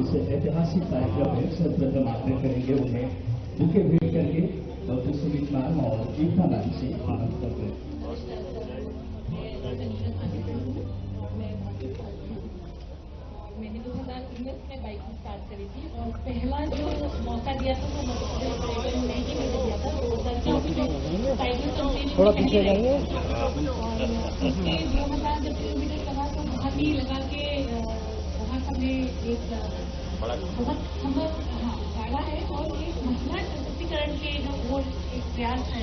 इस ऐतिहासिक कार्यक्रम में सर्वप्रथम आग्रह करेंगे उन्हें बुके भेंट करके डॉक्टर सुमित मैम और एकता मैम से आनंद करते हैं। मैंने 2019 में बाइकिंग स्टार्ट करी थी और पहला जो मौका दिया था वो मध्य ने ही मुझे दिया था। 2024 में साइकिल कंपनी थोड़ा पीछे जाइए और उसके 2000 किलोमीटर लगा तो वहाँ भी लगा के बहुत हमें एक बहुत संभव फायदा है और एक महिला सशक्तिकरण के जो वो एक प्रयास है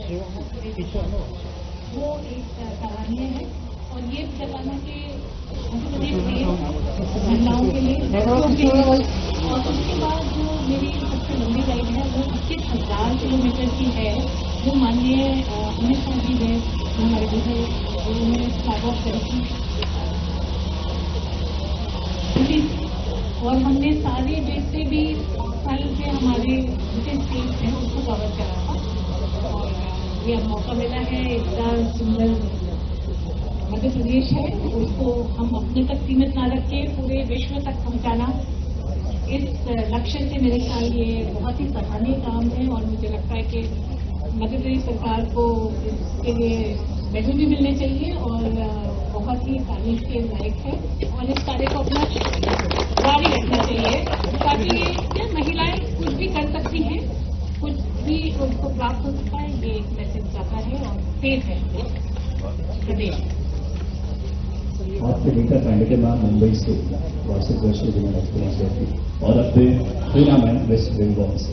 वो एक सराहनीय है। और ये बताना कि मध्य प्रदेश में महिलाओं के लिए और उसके बाद जो मेरी सबसे लंबी राइड है वो 21,000 किलोमीटर की है जो माननीय अमित शाह जी है हमारे दूसरे उन्होंने फ्लैग ऑफ करी थी और हमने सारे जितने भी साल से हमारे जितने स्टेट हैं उसको कवर करा था और ये मौका मिला है इतना सुंदर मध्य प्रदेश है उसको हम अपने तक सीमित ना रख के पूरे विश्व तक पहुंचाना इस लक्ष्य से मेरे ख्याल ये बहुत ही सराहनीय काम है और मुझे लगता है कि मध्य प्रदेश सरकार को इसके लिए मेडल भी मिलने चाहिए और बहुत ही तारीफ के लायक है और इस कार्य को अपना जारी रखना चाहिए ताकि ये महिलाएं कुछ भी कर सकती हैं कुछ भी उनको प्राप्त हो सकता है ये एक मैसेज जाता है और सेफ है प्रदेश। आपके बेटा कैंडिडेट मैम मुंबई से 62 वर्षीय जिन्हें एक्सपीरियंस रहती और अब हीना मैम वेस्ट बंगाल से।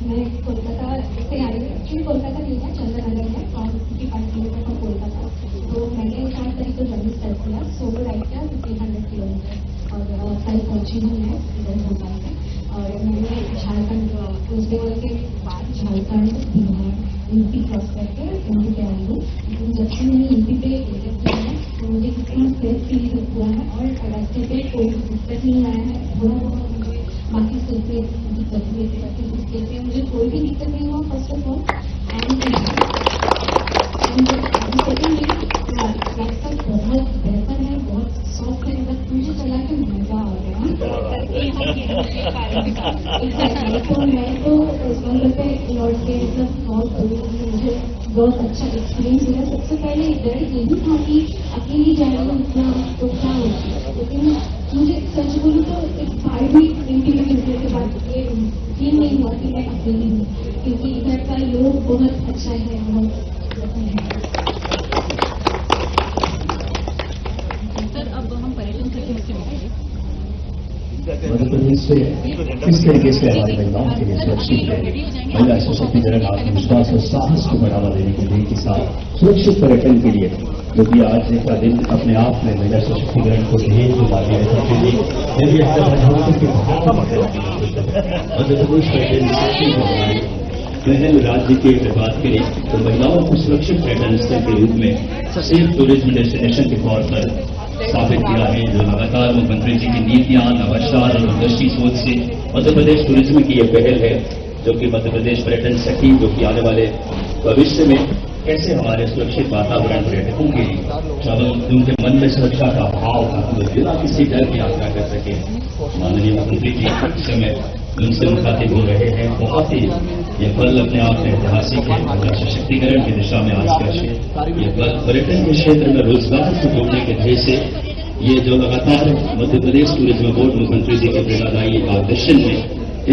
मैं कोलकाता से आ रही हूँ एक्चुअली कोलकाता नहीं है चंद्रनगर है और 55 किलोमीटर from कोलकाता तो मैंने 4 तारीख को जर्नी स्टार्ट किया सोलो राइड किया 1500 किलोमीटर और कल पहुंची हूँ मैं इधर भोपाल में और मैंने झारखंड वेस्ट बंगाल के बाद झारखंड बिहार यूपी क्रॉस करके एमपी पे आई हूँ। जब से मैंने यूपी पे एग्जाम किया है तो मुझे कितना सेफ फील हुआ है और रास्ते पे कोई दिक्कत नहीं आया है थोड़ा बहुत मुझे बाकी स्टेट पे दिक्कत हुई थी स्टेट पे मुझे कोई भी दिक्कत नहीं हुआ फर्स्ट ऑफ ऑल एंड रास्ता बहुत बेहतर है बहुत सॉफ्ट है बस मुझे चला के मजा आ गया। तो मैं तो उस वक्त पे लौट के मुझे बहुत अच्छा एक्सपीरियंस हुआ। सबसे पहले डर ये भी था कि अकेली जा रही हूँ इतना तो क्या होगा लेकिन मुझे सच बोलूँ तो एक 5 वीक इंटीग्रेट के बाद ये फील नहीं हुआ कि मैं अकेली हूँ क्योंकि इधर का लोग बहुत अच्छा है बहुत मध्य प्रदेश से किस तरीके से हमारी महिलाओं के लिए सुरक्षित है महिला सशक्तिकरण आत्मविश्वास और साहस को बढ़ावा देने के लिए के साथ सुरक्षित पर्यटन के लिए क्योंकि आज का दिन अपने आप में महिला सशक्तिकरण को ढेर दिला दिया सबके लिए यदि मध्य प्रदेश पहले राज्य की अगर बात करें तो महिलाओं को सुरक्षित पर्यटन स्थल के रूप में सेफ टूरिज्म डेस्टिनेशन के तौर पर स्थापित किया है जो लगातार मुख्यमंत्री जी की नीतियां नवाचार और दूरदर्शी सोच से मध्य प्रदेश टूरिज्म की यह पहल है जो कि मध्य प्रदेश पर्यटन सखी जो कि आने वाले भविष्य में कैसे हमारे सुरक्षित वातावरण पर्यटकों के लिए उनके मन में सुरक्षा का भाव बिना किसी डर की यात्रा कर सके। माननीय मुख्यमंत्री जी इस समय उनसे मुखातिब हो रहे हैं बहुत ही यह पल अपने आप में ऐतिहासिक है महिला सशक्तिकरण की दिशा में आज का यह पल पर्यटन के क्षेत्र में रोजगार को जोड़ने के ध्येय से ये जो लगातार मध्य प्रदेश टूरिज्म बोर्ड मुख्यमंत्री जी के प्रेरणादायी मार्गदर्शन में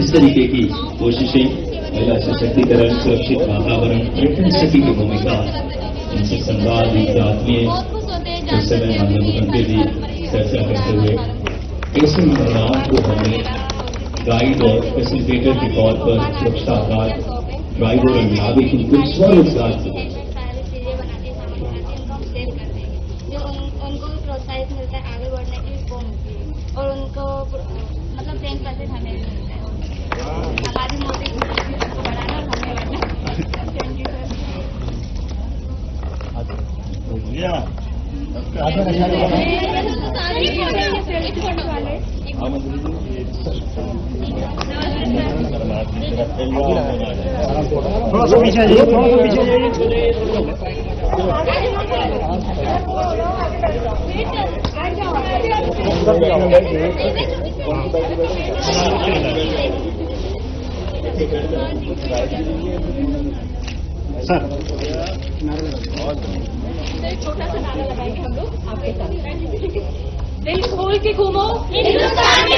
इस तरीके की कोशिशें महिला सशक्तिकरण सुरक्षित वातावरण पर्यटन सखी की भूमिका इनसे संवाद इनके आत्मीय इस समय माननीय मुख्यमंत्री जी चर्चा करते हुए कैसे महिलाओं को हमें गाइड और फैसिलिटेटर के तौर पर सुरक्षा गार्ड ड्राइवर और नाविक उनको स्वरोजगार प्रोत्साहित मिलता है आगे बढ़ने की वो मिलती है और उनको मतलब 10% हमें भी मिलता है हमारी मोदी को बढ़ाना और हमें बढ़ना। थैंक थोड़ा सा पीछे जाइए छोटा सा नारा लगाएंगे हम लोग आपके साथ। दिल खोल के घूमो हिंदुस्तान की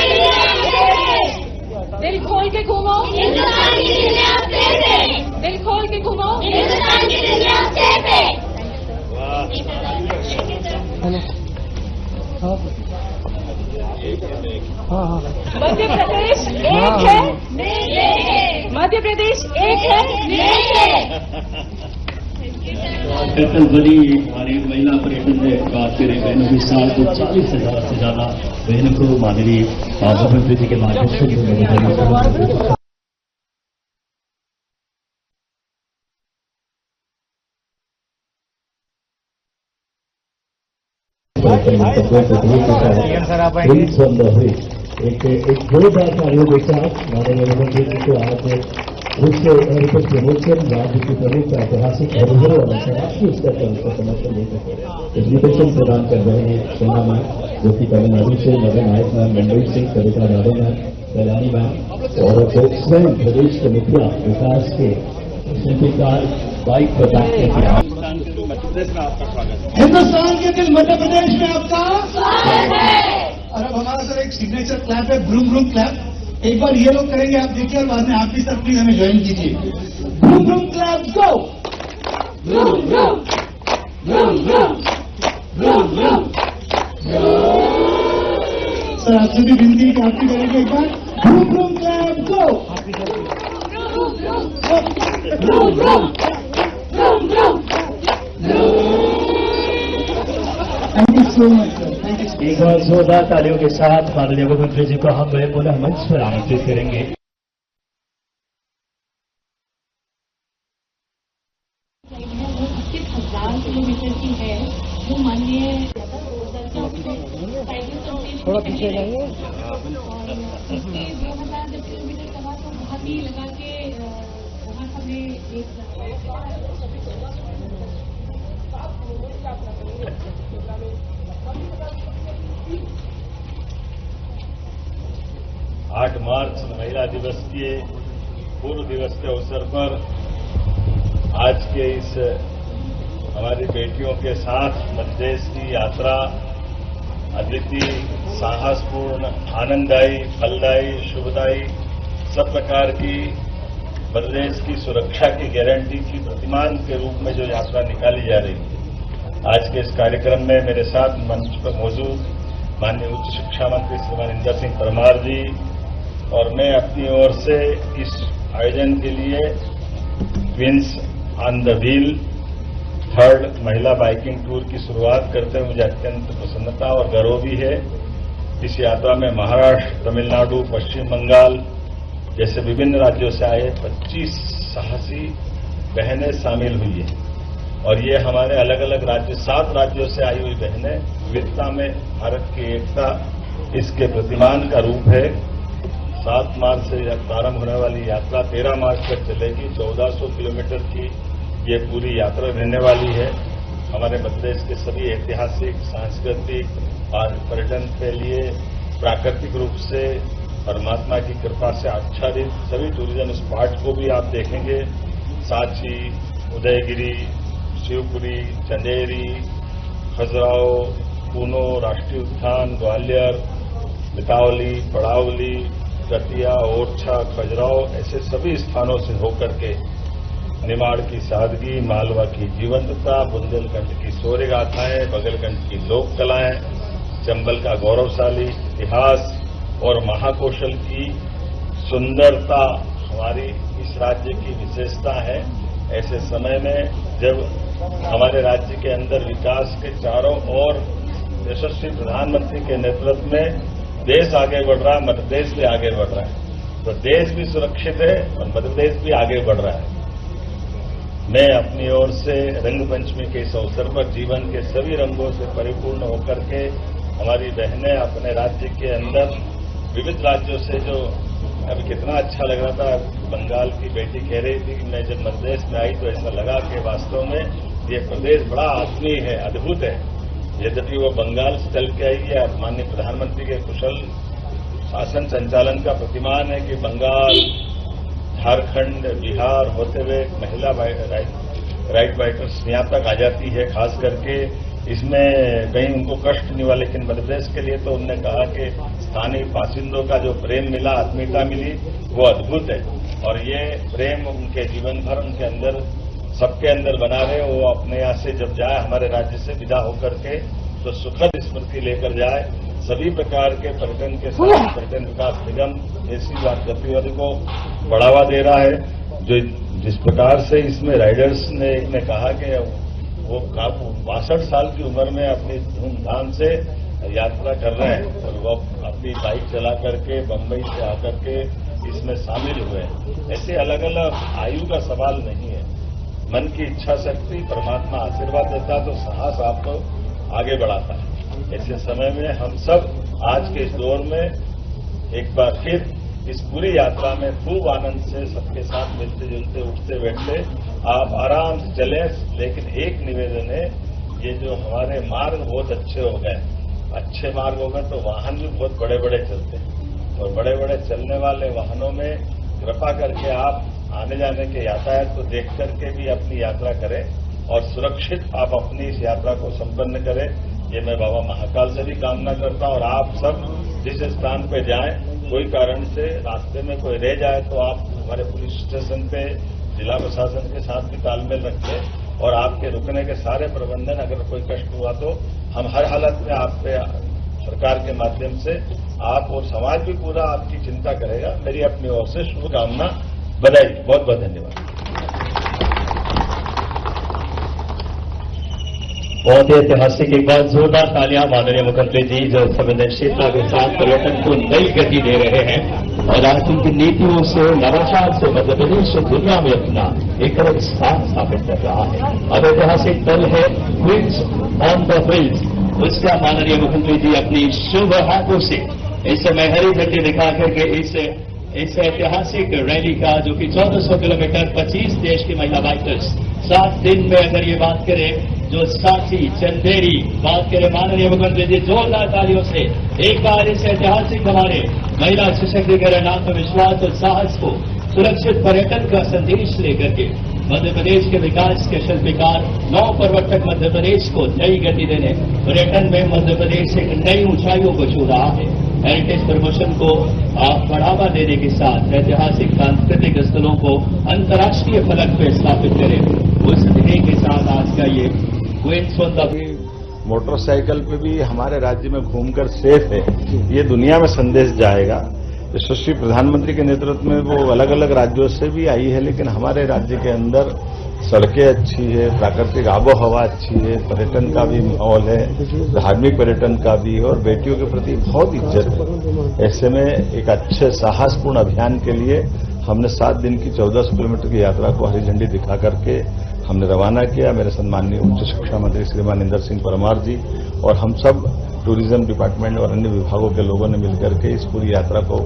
दिल खोल के घूमो हिंदुस्तान की दिल खोल के घूमो हिंदुस्तान की मध्य प्रदेश एक है, मध्य प्रदेश एक है। कल बड़ी हमारी महिला पर्यटन में बात करें बहनों के साथ तो 40,000 से ज्यादा बहनों को माननीय मुख्यमंत्री जी के माध्यम से एक जोरदार तालियों के साथ माननीय मुख्यमंत्री जी को आज उसके हेरिटेज प्रमोशन राज्य की प्रमुख ऐतिहासिक धरोहरों और अंतर्राष्ट्रीय स्तर पर उनका समर्थन देकर इन्विटेशन प्रदान कर रहे हैं सोना मैम, जो कि तमिलनाडु से, मदन नायक मैम मुंबई से, कविता यादव मैम कैलानी मैम और स्वयं प्रदेश के मुखिया विकास के शिल्पकार बाइक बताने के हिंदुस्तान के दिल मध्य प्रदेश में आपका स्वागत है। और अब हमारा सर एक सिग्नेचर क्लैप है, ब्रूम ब्रूम क्लैप। एक बार ये लोग करेंगे, आप देखिए, और बाद में आप भी सर प्लीज हमें ज्वाइन कीजिए। Broom broom clap go, broom broom broom broom broom broom. Sir आपसे भी विनती है कि आप भी करेंगे एक बार। Broom broom clap go, broom broom broom broom. Thank you so much sir, thank you. एक बार जोरदार तालियों के साथ माननीय मुख्यमंत्री जी को हम पुनः मंच पर आमंत्रित करेंगे। 21,000 किलोमीटर की है, वो माननीय थोड़ा पीछे जाएंगे। और इसके 2,000 जब किलोमीटर चला तो बहुत ही लगा के वहाँ हमें एक 8 मार्च महिला दिवस के पूर्व दिवस के अवसर पर आज के इस हमारी बेटियों के साथ मध्यदेश की यात्रा अद्वितीय, साहसपूर्ण, आनंददायी, फलदायी, शुभदायी, सब प्रकार की मध्यदेश की सुरक्षा की गारंटी की प्रतिमान के रूप में जो यात्रा निकाली जा रही है। आज के इस कार्यक्रम में मेरे साथ मंच पर मौजूद माननीय उच्च शिक्षा मंत्री श्रीमान इंदर सिंह परमार जी और मैं अपनी ओर से इस आयोजन के लिए twins on the wheel 3rd महिला बाइकिंग टूर की शुरुआत करते हुए मुझे अत्यंत प्रसन्नता और गर्व भी है। इस यात्रा में महाराष्ट्र, तमिलनाडु, पश्चिम बंगाल जैसे विभिन्न राज्यों से आए 25 साहसी बहनें शामिल हुई हैं और ये हमारे अलग अलग राज्य 7 राज्यों से आई हुई बहनें विविधता में भारत की एकता इसके प्रतिमान का रूप है। 7 मार्च से प्रारंभ होने वाली यात्रा 13 मार्च तक चलेगी। 1400 किलोमीटर की ये पूरी यात्रा रहने वाली है। हमारे मध्यप्रदेश के सभी ऐतिहासिक, सांस्कृतिक और पर्यटन के लिए प्राकृतिक रूप से परमात्मा की कृपा से आच्छादित सभी टूरिज्म स्पॉट को भी आप देखेंगे। सांची, उदयगिरी, शिवपुरी, चंदेरी, खजुराहो, पूनो राष्ट्रीय उद्यान, ग्वालियर, मितावली, पड़ावली, दतिया, ओरछा, खजुराहो ऐसे सभी स्थानों से होकर के निमाड़ की सादगी, मालवा की जीवंतता, बुंदेलखंड की शौर्य गाथाएं, बगलखंड की लोक कलाएं, चंबल का गौरवशाली इतिहास और महाकौशल की सुंदरता हमारी इस राज्य की विशेषता है। ऐसे समय में जब हमारे राज्य के अंदर विकास के चारों ओर यशस्वी प्रधानमंत्री के नेतृत्व में देश आगे बढ़ रहा है, मध्यप्रदेश भी आगे बढ़ रहा है, तो देश भी सुरक्षित है और मध्यप्रदेश भी आगे बढ़ रहा है। मैं अपनी ओर से रंगपंचमी के इस अवसर पर जीवन के सभी रंगों से परिपूर्ण होकर के हमारी बहनें अपने राज्य के अंदर विविध राज्यों से जो अभी कितना अच्छा लग रहा था, बंगाल की बेटी कह रही थी कि मैं जब मध्यप्रदेश में आई तो ऐसा लगा कि वास्तव में ये प्रदेश बड़ा आत्मीय है, अद्भुत है। यद्यपि वो बंगाल से चल के आई है, माननीय प्रधानमंत्री के कुशल शासन संचालन का प्रतिमान है कि बंगाल, झारखंड, बिहार होते हुए महिला राइट फाइटर्स यहाँ तक आ जाती है। खास करके इसमें कहीं उनको कष्ट नहीं हुआ, लेकिन मध्य प्रदेश के लिए तो उन्होंने कहा कि स्थानीय बासिंदों का जो प्रेम मिला, आत्मीयता मिली, वो अद्भुत है। और ये प्रेम उनके जीवन भर उनके अंदर, सबके अंदर बना रहे। वो अपने यहाँ से जब जाए, हमारे राज्य से विदा होकर के, तो सुखद स्मृति लेकर जाए। सभी प्रकार के पर्यटन के साथ पर्यटन विकास निगम ऐसी गतिविधि को बढ़ावा दे रहा है। जो जिस प्रकार से इसमें राइडर्स ने कहा कि वो 62 साल की उम्र में अपनी धूमधाम से यात्रा कर रहे हैं और वो अपनी बाइक चला करके बम्बई से आकर के इसमें शामिल हुए हैं। ऐसे अलग अलग आयु का सवाल नहीं है। मन की इच्छा शक्ति, परमात्मा आशीर्वाद देता तो साहस आपको आगे बढ़ाता है। ऐसे समय में हम सब आज के इस दौर में एक बार फिर इस पूरी यात्रा में खूब आनंद से सबके साथ मिलते जुलते, उठते बैठते आप आराम से चलें। लेकिन एक निवेदन है, ये जो हमारे मार्ग बहुत अच्छे हो गए, अच्छे मार्ग हो गए तो वाहन भी बहुत बड़े बड़े चलते हैं और बड़े बड़े चलने वाले वाहनों में कृपा करके आप आने जाने के यातायात को देख करके भी अपनी यात्रा करें और सुरक्षित आप अपनी इस यात्रा को संपन्न करें। ये मैं बाबा महाकाल से भी कामना करता हूं। और आप सब जिस स्थान पे जाएं, कोई कारण से रास्ते में कोई रह जाए तो आप हमारे पुलिस स्टेशन पे जिला प्रशासन के साथ भी तालमेल रखें और आपके रुकने के सारे प्रबंधन, अगर कोई कष्ट हुआ तो हम हर हालत में आप पे सरकार के माध्यम से आप और समाज भी पूरा आपकी चिंता करेगा। मेरी अपनी ओर से शुभकामना, बधाई, बहुत बहुत धन्यवाद। बहुत ही ऐतिहासिक, एक बार जोरदार तालियां माननीय मुख्यमंत्री जी जो संवेदनशीलता के साथ पर्यटन को नई गति दे रहे हैं और आज उनकी नीतियों से, नवाचार से मध्य प्रदेश दुनिया में अपना एक अलग स्थान स्थापित कर रहा है। अब ऐतिहासिक दल है क्वींस ऑन द व्हील्स, उसका माननीय मुख्यमंत्री जी अपनी शुभ हाथों से इस समय हरी झंडी दिखा करके इस ऐतिहासिक रैली का, जो कि 1400 किलोमीटर 25 देश की महिला बाइकर्स 7 दिन में, अगर ये बात करें जो सांची, चंदेरी, बात करें माननीय मुख्यमंत्री जी, जोरदार तालियों से एक बार इस ऐतिहासिक हमारे महिला सशक्तिकरण, आत्मविश्वास और साहस को, सुरक्षित पर्यटन का संदेश लेकर के मध्य प्रदेश के विकास के शिल्पकार, नौ पर्वतक मध्य प्रदेश को नई गति देने, पर्यटन में मध्य प्रदेश एक नई ऊंचाइयों को छू रहा है। हेरिटेज प्रमोशन को बढ़ावा देने के साथ ऐतिहासिक सांस्कृतिक स्थलों को अंतर्राष्ट्रीय फलक पर स्थापित करें, उस ध्येय के साथ आज का ये queens on the wheels motorcycle पे भी हमारे राज्य में घूमकर सेफ है, ये दुनिया में संदेश जाएगा। यशस्वी प्रधानमंत्री के नेतृत्व में वो अलग अलग राज्यों से भी आई है, लेकिन हमारे राज्य के अंदर सड़कें अच्छी है, प्राकृतिक आबोहवा अच्छी है, पर्यटन का भी माहौल है, धार्मिक पर्यटन का भी, और बेटियों के प्रति बहुत इज्जत है। ऐसे में एक अच्छे साहसपूर्ण अभियान के लिए हमने 7 दिन की 1400 किलोमीटर की यात्रा को हरी झंडी दिखा करके हमने रवाना किया। मेरे सम्माननीय उच्च शिक्षा मंत्री श्रीमान इंदर सिंह परमार जी और हम सब टूरिज्म डिपार्टमेंट और अन्य विभागों के लोगों ने मिलकर के इस पूरी यात्रा को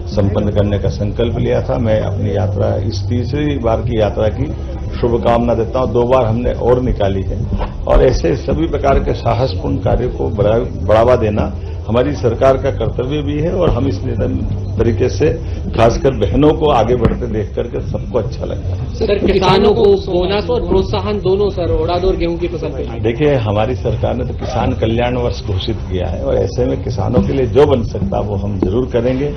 संपन्न करने का संकल्प लिया था। मैं अपनी यात्रा, इस तीसरी बार की यात्रा की शुभकामना देता हूं। 2 बार हमने और निकाली है और ऐसे सभी प्रकार के साहसपूर्ण कार्य को बढ़ावा देना हमारी सरकार का कर्तव्य भी है और हम इस तरीके से खासकर बहनों को आगे बढ़ते देख करके सबको अच्छा लगता है। सर, किसानों को बोनस और प्रोत्साहन दोनों सर, उड़द और गेहूं की फसल पे। देखिए, हमारी सरकार ने तो किसान कल्याण वर्ष घोषित किया है और ऐसे में किसानों के लिए जो बन सकता वो हम जरूर करेंगे।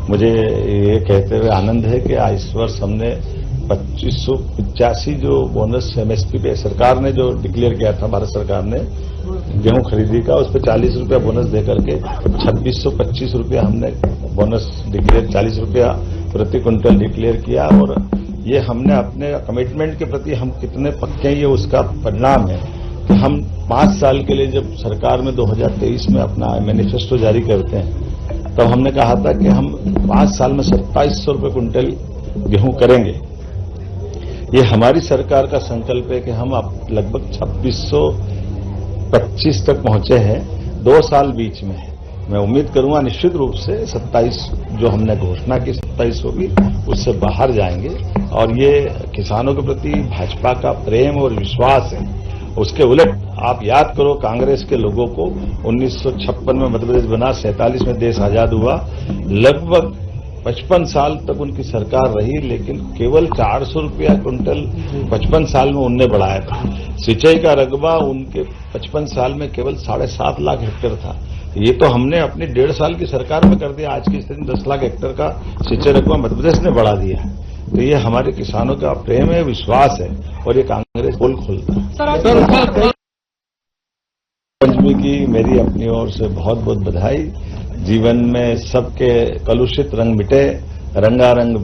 मुझे ये कहते हुए आनंद है कि इस वर्ष हमने 2585 जो बोनस एमएसपी पे सरकार ने जो डिक्लेयर किया था, भारत सरकार ने गेहूं खरीदी का, उस पर 40 रुपया बोनस देकर के 2625 रुपया हमने बोनस डिक्लेयर, 40 रुपया प्रति क्विंटल डिक्लेयर किया। और ये हमने अपने कमिटमेंट के प्रति हम कितने पक्के हैं, ये उसका परिणाम है कि हम 5 साल के लिए जब सरकार में 2023 में अपना मैनिफेस्टो जारी करते हैं, तब हमने कहा था कि हम 5 साल में 2700 रुपये क्विंटल गेहूं करेंगे। ये हमारी सरकार का संकल्प है कि हम अब लगभग 2625 तक पहुंचे हैं, 2 साल बीच में है। मैं उम्मीद करूंगा निश्चित रूप से 27 जो हमने घोषणा की 27 होगी, उससे बाहर जाएंगे। और ये किसानों के प्रति भाजपा का प्रेम और विश्वास है। उसके उलट आप याद करो, कांग्रेस के लोगों को 1956 में मध्य प्रदेश बना, 47 में देश आजाद हुआ, लगभग 55 साल तक उनकी सरकार रही, लेकिन केवल 400 रुपया क्विंटल 55 साल में उनने बढ़ाया था। सिंचाई का रकबा उनके 55 साल में केवल 7.5 लाख हेक्टेयर था। ये तो हमने अपनी 1.5 साल की सरकार में कर दिया। आज की स्थिति में 10 लाख हेक्टेयर का सिंचाई रकबा मध्य प्रदेश ने बढ़ा दिया है। तो ये हमारे किसानों का प्रेम है, विश्वास है, और ये कांग्रेस पोल खोलता है। पंचमी की मेरी अपनी ओर से बहुत बहुत बधाई। जीवन में सबके कलुषित रंग मिटे, रंगारंग